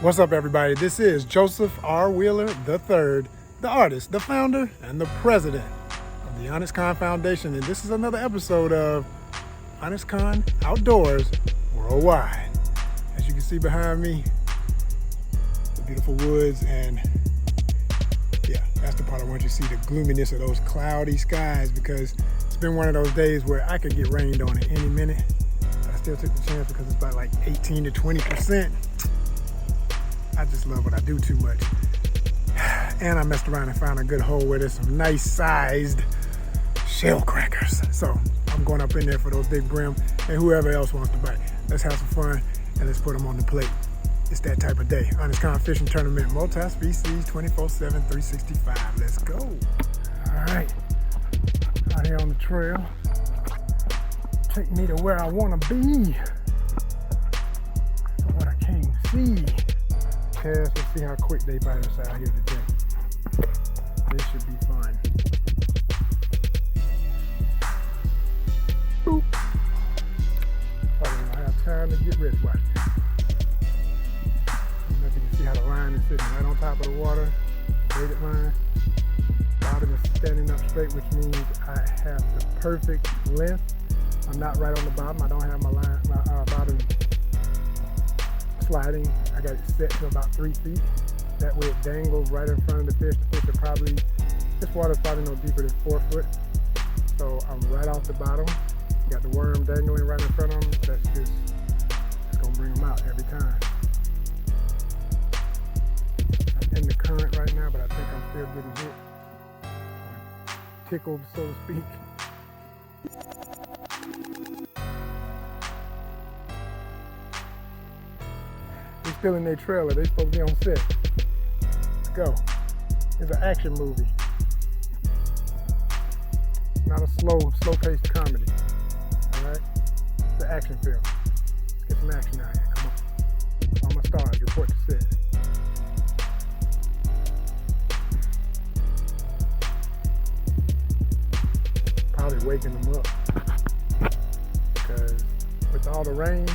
What's up, everybody? This is Joseph R. Wheeler III, the artist, the founder, and the president of the ONYXCON Foundation. And this is another episode of ONYXCON Outdoors Worldwide. As you can see behind me, the beautiful woods, and yeah, that's the part I want you to see, the gloominess of those cloudy skies, because it's been one of those days where I could get rained on at any minute. But I still took the chance because it's about like 18 to 20%. I just love what I do too much. And I messed around and found a good hole where there's some nice sized shell crackers. So I'm going up in there for those big brim and whoever else wants to bite. Let's have some fun and let's put them on the plate. It's that type of day. ONYXCON Fishing Tournament, multi-species, 24/7, 365. Let's go. All right, out here on the trail. Take me to where I want to be. What I can't see. Let's see how quick they bite us out here today. This should be fun. Boop. Probably don't have time to get ready. Watch this. I don't know if you can see how the line is sitting right on top of the water. Braided line. Bottom is standing up straight, which means I have the perfect length. I'm not right on the bottom. I don't have my line, my bottom sliding. I got it set to about 3 feet. That way it dangles right in front of the fish. The fish are probably, this water's probably no deeper than 4 foot. So I'm right off the bottom. Got the worm dangling right in front of them. That's just, it's gonna bring them out every time. I'm in the current right now, but I think I'm still getting hit. Tickled, so to speak. Still in their trailer. They supposed to be on set. Let's go. It's an action movie. Not a slow-paced comedy. All right? It's an action film. Let's get some action out here. Come on. All my stars, report to set. Probably waking them up. Because with all the rain,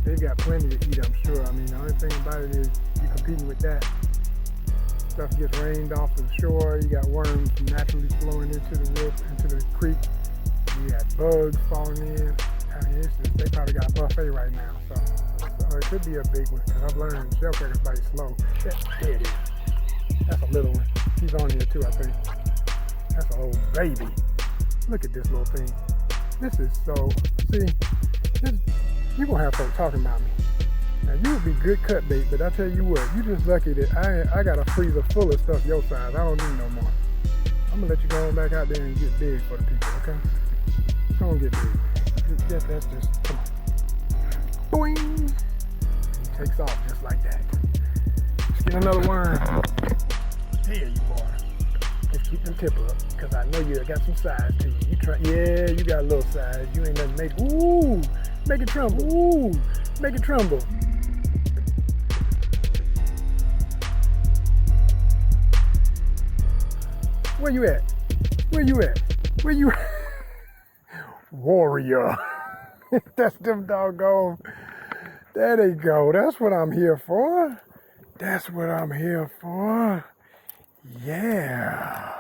they've got plenty to eat, I'm sure. I mean, the only thing about it is you're competing with that. Stuff gets rained off the shore. You got worms naturally flowing into the river, into the creek. You got bugs falling in. I mean, it's just, they probably got a buffet right now. So it could be a big one, because I've learned shell crackers bite slow. There it is. That's a little one. She's on here too, I think. That's an old baby. Look at this little thing. This is so, see, you're going to have folks talking about me. Now, you would be good cut bait, but I tell you what, you just lucky that I got a freezer full of stuff your size. I don't need no more. I'm going to let you go on back out there and get big for the people, okay? Go on, get big. That's just, come on. Boing! He takes off just like that. Let's get another worm. There you are. Just keep them tip up, because I know you got some size to you. Yeah, you got a little size. You ain't nothing made. Ooh! Make it tremble. Ooh, make it tremble. Where you at? Where you at? Where you at? Warrior. That's them doggone. There they go. That's what I'm here for. That's what I'm here for. Yeah.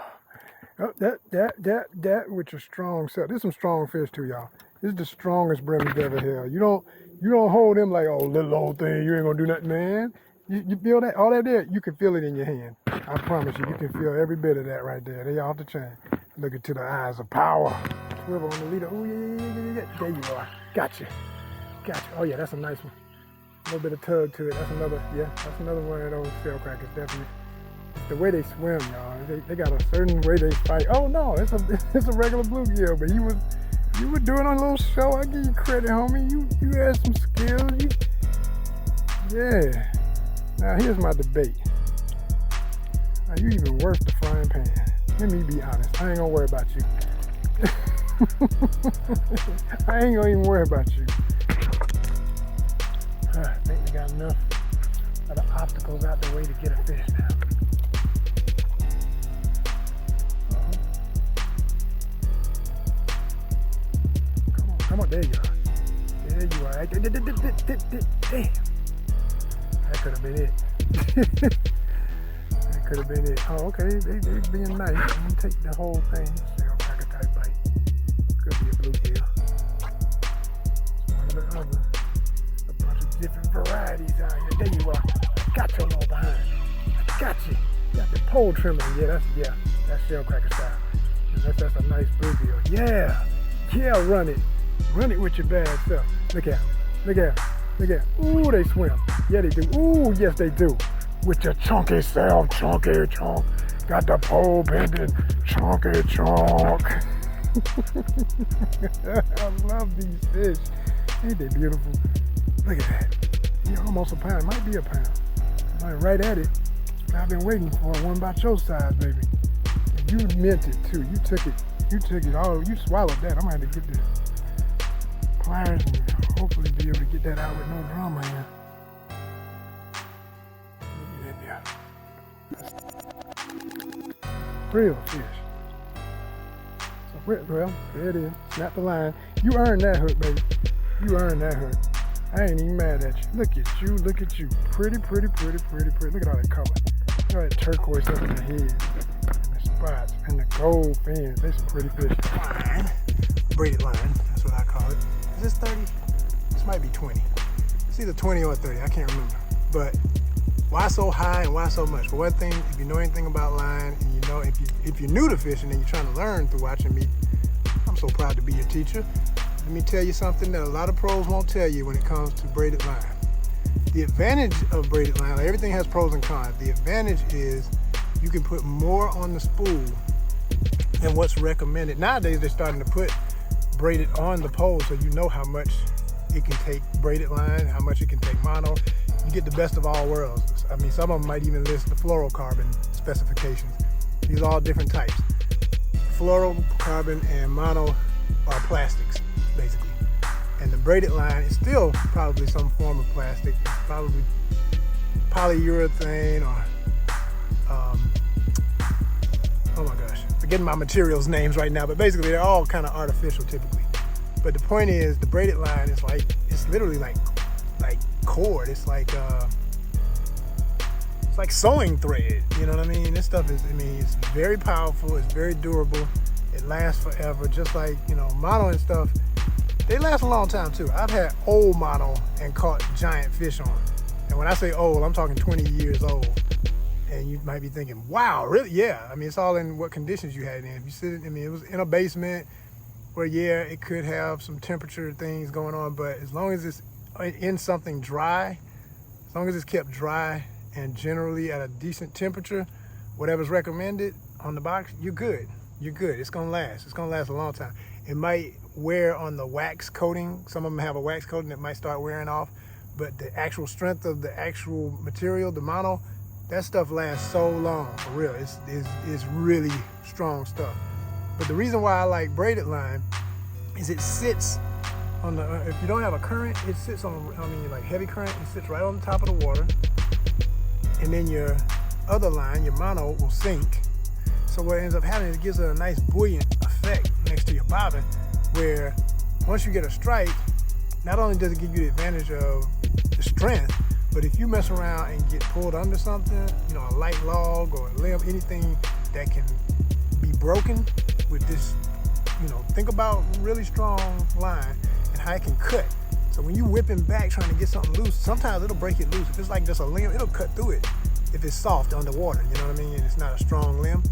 Oh, that with your strong self. There's some strong fish too, y'all. This is the strongest brim you've ever held. You don't hold him like, oh, little old thing, you ain't gonna do nothing, man. You feel that? All that there, you can feel it in your hand. I promise you, you can feel every bit of that right there. They off the chain. Look into the eyes of power. Swivel on the leader. Oh, yeah. There you are. Gotcha. Oh, yeah, that's a nice one. A little bit of tug to it. That's another one of those shell crackers, definitely. It's the way they swim, y'all. They got a certain way they fight. Oh, no, it's a regular bluegill, but you were doing a little show. I give you credit, homie. You had some skills. Yeah. Now here's my debate. Are you even worth the frying pan? Let me be honest. I ain't gonna worry about you. I ain't gonna even worry about you. I think we got enough of the obstacles out the way to get a fish now. Come on, there you are. Damn. That could have been it. That could have been it. Oh, okay. They being nice. I'm gonna take the whole thing. Shell cracker type bite. Could be a bluegill. One or the other. A bunch of different varieties out here. There you are. Got your little behind. Got you. Got the pole trimmer. Yeah, that's shell cracker style. That's a nice bluegill. Yeah. Yeah, run it. Run it with your bad self. Look at him. Look at him. Look at him. Ooh, they swim. Yeah, they do. Ooh, yes, they do. With your chunky self, chunky chunk. Got the pole bending, chunky chunk. I love these fish. Ain't they beautiful? Look at that. You're almost a pound. Might be a pound. Right at it. I've been waiting for one about your size, baby. And you meant it too. You took it all. You swallowed that. I'm gonna have to get the pliers and hopefully be able to get that out with no drama here. Get in there. Real fish. So, well, there it is. Snap the line. You earned that hook, baby. You earned that hook. I ain't even mad at you. Look at you. Look at you. Pretty, pretty, pretty, pretty, pretty. Look at all that color. Look at all that turquoise up in the head. And the spots. And the gold fins. They some pretty fish. Line. Braided line. That's what I call it. Is this 30? This might be 20. It's either 20 or 30. I can't remember. But why so high and why so much? For one thing, if you know anything about line, and you know if you're new to fishing and you're trying to learn through watching me, I'm so proud to be your teacher. Let me tell you something that a lot of pros won't tell you when it comes to braided line. The advantage of braided line, everything has pros and cons. The advantage is you can put more on the spool than what's recommended. Nowadays, they're starting to put braided on the pole so you know how much it can take braided line, how much it can take mono. You get the best of all worlds. I mean, some of them might even list the fluorocarbon specifications. These are all different types. Fluorocarbon and mono are plastics, basically. And the braided line is still probably some form of plastic. It's probably polyurethane or, oh my gosh, forgetting my materials names right now, but basically they're all kind of artificial typically. But the point is, the braided line is like, it's literally like cord. It's like sewing thread. You know what I mean? This stuff is, it's very powerful. It's very durable. It lasts forever. Just like, mono and stuff, they last a long time too. I've had old mono and caught giant fish on. And when I say old, I'm talking 20 years old. And you might be thinking, wow, really? Yeah. It's all in what conditions you had it in. If you sit, it was in a basement where, yeah, it could have some temperature things going on, but as long as it's in something dry, as long as it's kept dry and generally at a decent temperature, whatever's recommended on the box, you're good. You're good. It's gonna last. It's gonna last a long time. It might wear on the wax coating. Some of them have a wax coating that might start wearing off, but the actual strength of the actual material, the mono, that stuff lasts so long, for real. It's really strong stuff. But the reason why I like braided line is it sits on the, if you don't have a current, it sits on, like heavy current, it sits right on the top of the water. And then your other line, your mono, will sink. So what ends up happening is it gives it a nice buoyant effect next to your bobbin, where once you get a strike, not only does it give you the advantage of the strength, but if you mess around and get pulled under something, a light log or a limb, anything that can be broken with this, think about really strong line and how it can cut. So when you whipping back trying to get something loose, sometimes it'll break it loose. If it's like just a limb, it'll cut through it if it's soft underwater, you know what I mean? And it's not a strong limb.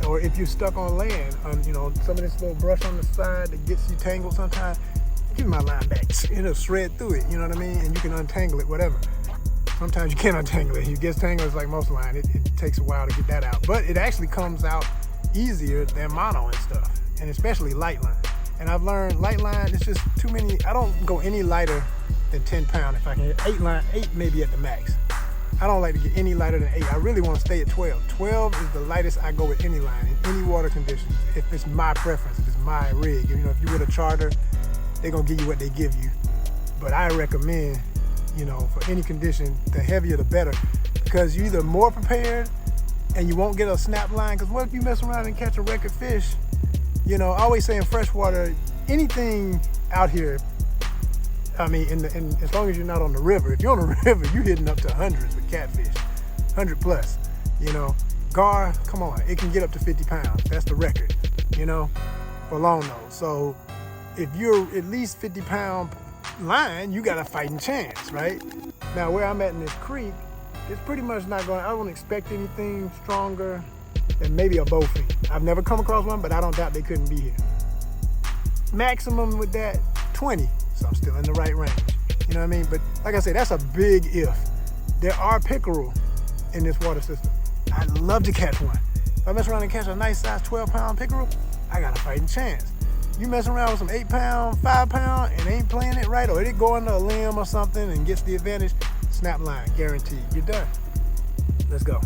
Or if you're stuck on land, some of this little brush on the side that gets you tangled sometimes, give me my line back. It'll shred through it, you know what I mean? And you can untangle it, whatever. Sometimes you can't untangle it. If it gets tangled, it's like most line. It takes a while to get that out. But it actually comes out easier than mono and stuff, and especially light line. And I've learned light line, it's just too many. I don't go any lighter than 10 pounds if I can. 8 maybe at the max. I don't like to get any lighter than 8. I really want to stay at 12. 12 is the lightest I go with any line in any water conditions. If it's my preference, if it's my rig. If you with a charter, they're gonna give you what they give you. But I recommend, for any condition, the heavier the better, because you're either more prepared and you won't get a snap line. Because what if you mess around and catch a record fish? I always say in freshwater, anything out here, I mean, as long as you're not on the river. If you're on the river, you're hitting up to hundreds with catfish, 100 plus. You know, gar, come on, it can get up to 50 pounds. That's the record, you know, for long nose. So if you're at least 50 pound line, you got a fighting chance, right? Now where I'm at in this creek, it's pretty much not going, I don't expect anything stronger than maybe a bowfin. I've never come across one, but I don't doubt they couldn't be here. Maximum with that, 20. So I'm still in the right range. You know what I mean? But like I said, that's a big if. There are pickerel in this water system. I'd love to catch one. If I mess around and catch a nice size 12-pound pickerel, I got a fighting chance. You mess around with some 8-pound, 5-pound, and ain't playing it right, or it go under a limb or something and gets the advantage, snap line, guaranteed. You're done. Let's go.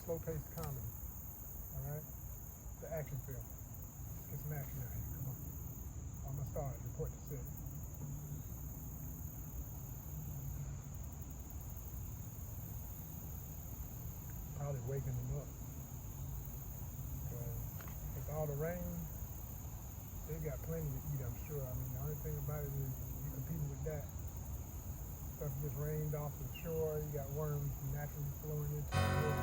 Slow-paced comedy, all right? The action film. Get some action out here, come on. I'm gonna start, report to sit. Probably waking them up. Because with all the rain, they got plenty to eat, I'm sure. I mean, the only thing about it is you competing with that. Stuff gets rained off to the shore, you got worms naturally flowing into the river,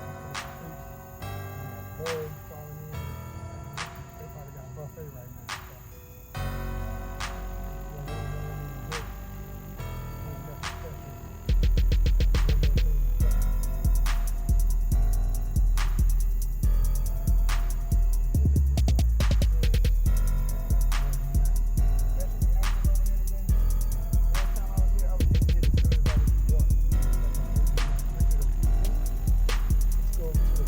birds falling in. They probably got a buffet right now. Go to the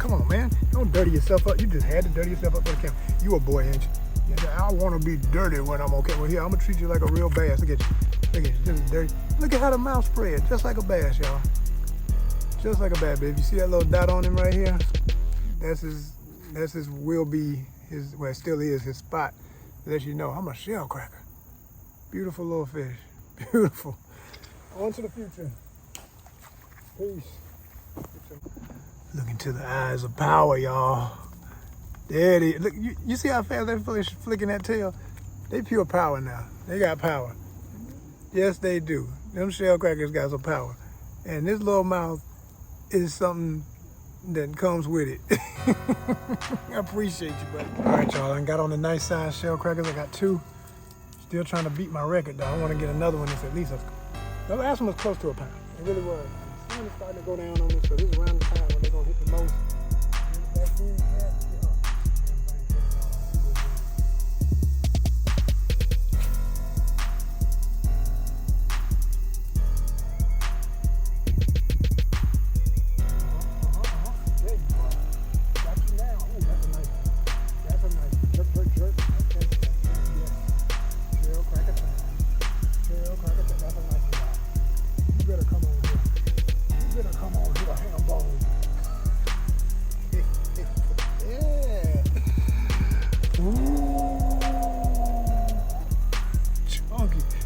Come on, man. Don't dirty yourself up. You just had to dirty yourself up for the camera. You a boy, ain't you? Yeah, I want to be dirty when I'm okay. Well, here, I'm going to treat you like a real bass. Look at you. Look at you. Just dirty. Look at how the mouth spread. Just like a bass, y'all. Just like a bass, baby. You see that little dot on him right here? That's his will be his, well, it still is his spot. Let you know, I'm a shell cracker. Beautiful little fish. Beautiful. On to the future. Peace. Look into the eyes of power, y'all. There it is. Look, you see how fast that fish flicking that tail? They pure power now. They got power. Yes, they do. Them shell crackers got some power. And this little mouth is something that comes with it. I appreciate you, buddy. All right, y'all. I got on the nice size shell crackers. I got 2. Still trying to beat my record, though. I want to get another one that's at least the last one was close to a pound. It really was. The sun is starting to go down on me, so this is around the time when they're going to hit the most.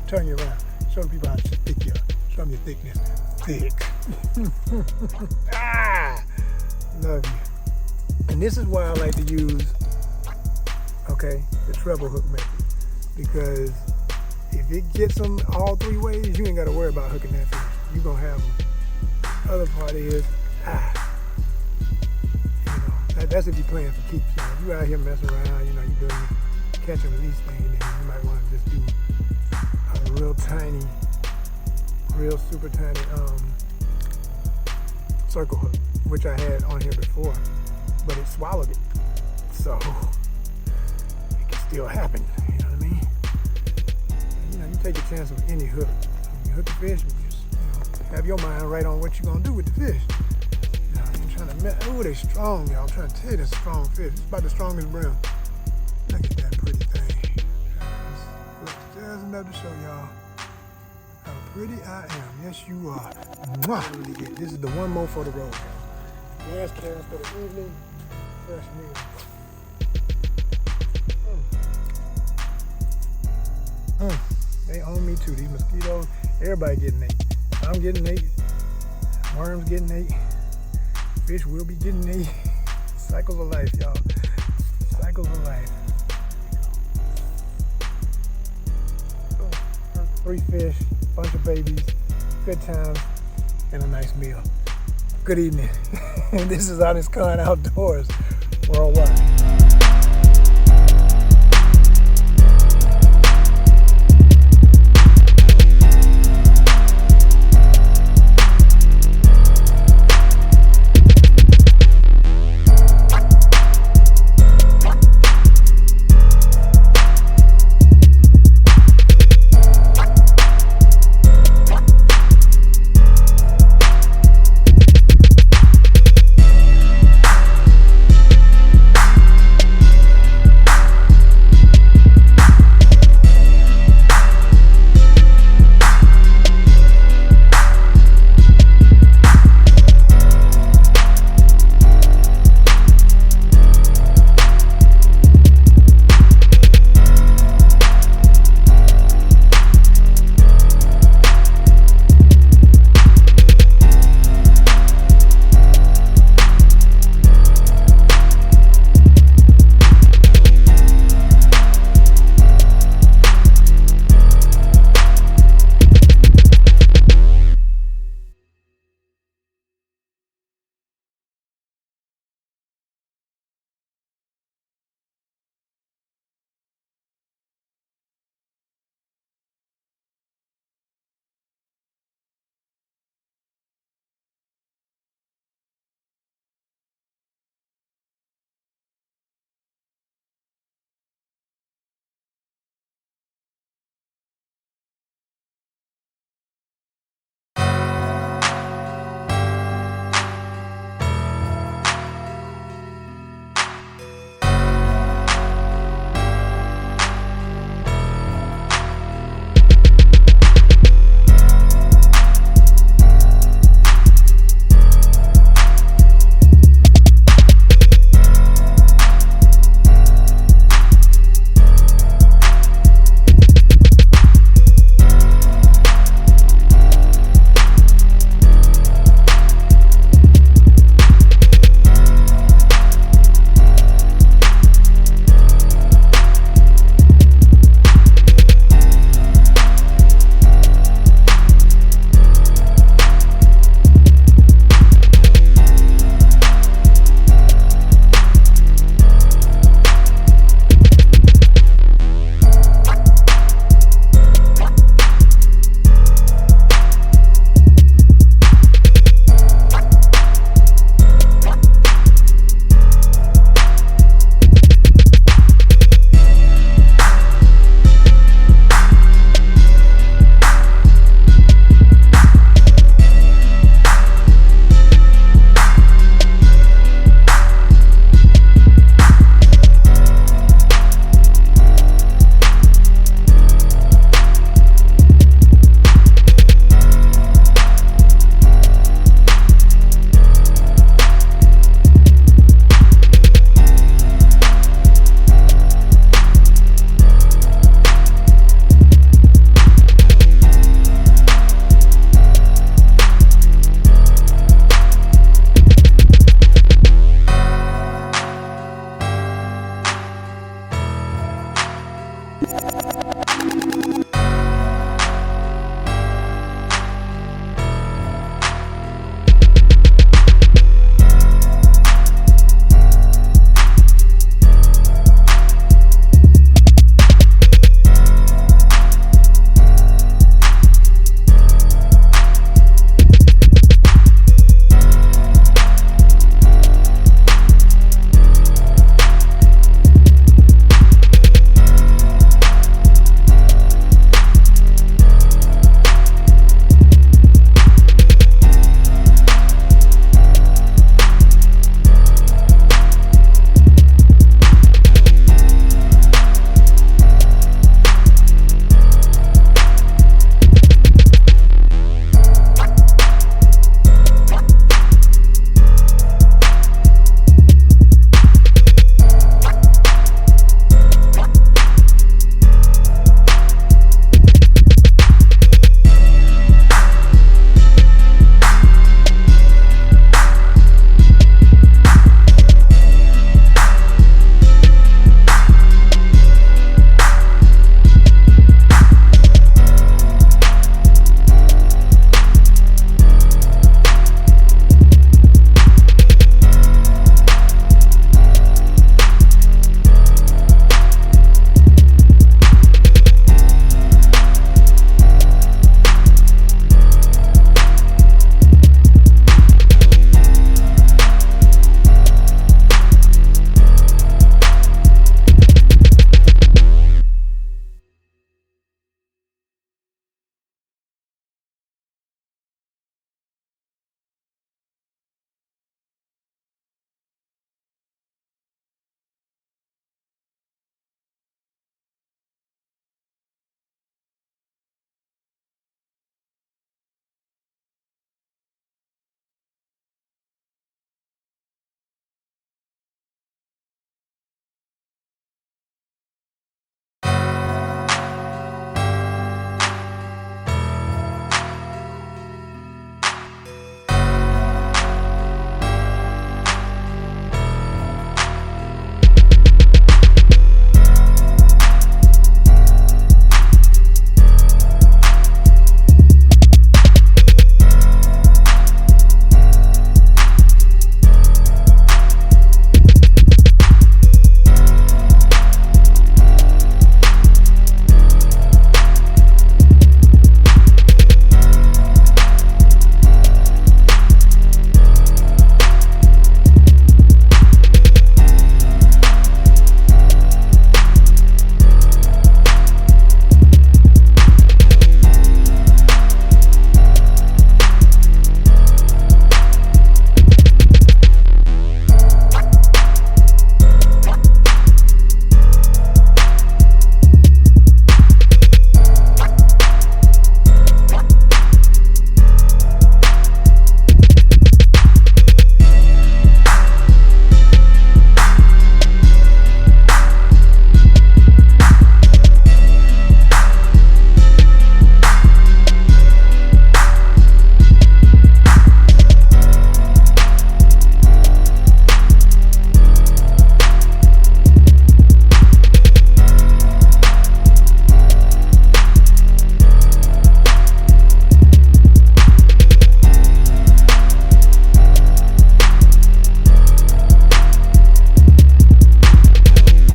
Turn you around. Show the people how thick you are. Show them your thickness. Thick. Ah! Love you. And this is why I like to use, okay, the treble hook method. Because if it gets them all 3 ways, you ain't got to worry about hooking that fish. You're going to have them. The other part is, you know, that's if you're playing for keeps. Now, if you're out here messing around, you know, you're doing catch and release thing, then you might want to just do a real tiny, real super tiny circle hook, which I had on here before, but it swallowed it. So it can still happen, you know what I mean? You know, you take a chance with any hook. When you hook the fish, you just, you know, have your mind right on what you're gonna do with the fish. You know, you're trying to, oh, they strong, y'all. I'm trying to tell you, that's a strong fish. It's about the strongest brim. Look at that pretty thing. Just enough to show y'all how pretty I am. Yes, you are. Mwah. This is the one more for the road, y'all. Last cast for the evening. Fresh meal. They own me too. These mosquitoes, everybody getting ate. I'm getting ate. Worms getting ate. Fish will be getting ate. Cycles of life, y'all. Cycles of life. 3 fish, bunch of babies, good times, and a nice meal. Good evening. This is ONYXCON Outdoors Worldwide.